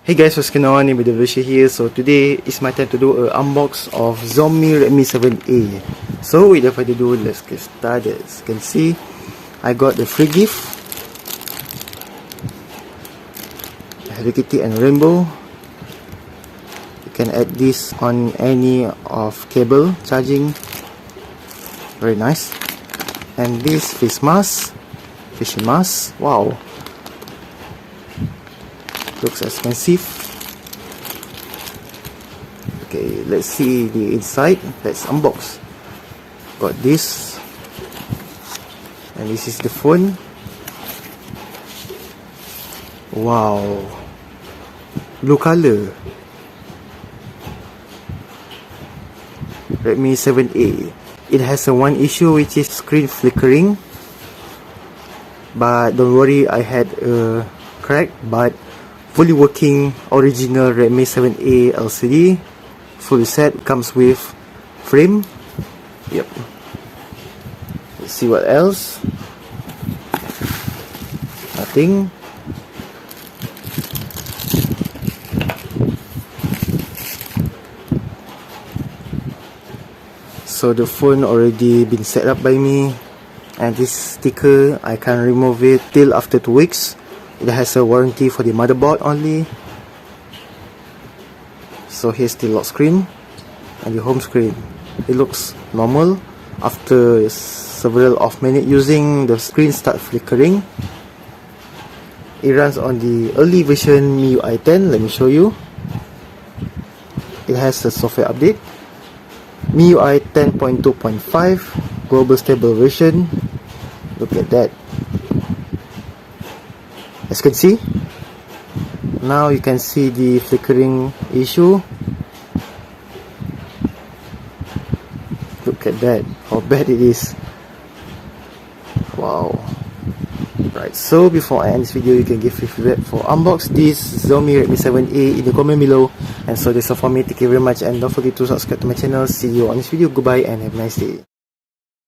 Hey guys, what's going on? With the Visha here. So today is my time to do an unbox of Xiaomi Redmi 7A. So without further ado, let's get started. As you can see, I got the free gift, Hello Kitty and Rainbow. You can add this on any of cable charging. Very nice. And this face mask, wow, looks expensive. Okay, let's see the inside. Let's unbox. Got this, and this is the phone. Wow, blue color. Redmi 7A. It has one issue, which is screen flickering, but don't worry, I had a crack. But fully working original Redmi 7A LCD, fully set, comes with frame. Yep. Let's see what else. Nothing. So the phone already been set up by me, and this sticker I can remove it till after 2 weeks. It has a warranty for the motherboard only. So here's the lock screen and the home screen. It looks normal. After several of minutes using, the screen start flickering. It runs on the early version MIUI 10. Let me show you. It has a software update, MIUI 10.2.5 global stable version. Look at that. As you can see, now you can see the flickering issue. Look at that, how bad it is. Wow. Right, so before I end this video, you can give me feedback for unbox this Xiaomi Redmi 7A in the comment below. And so that's all for me. Thank you very much, and don't forget to subscribe to my channel. See you on this video. Goodbye and have a nice day.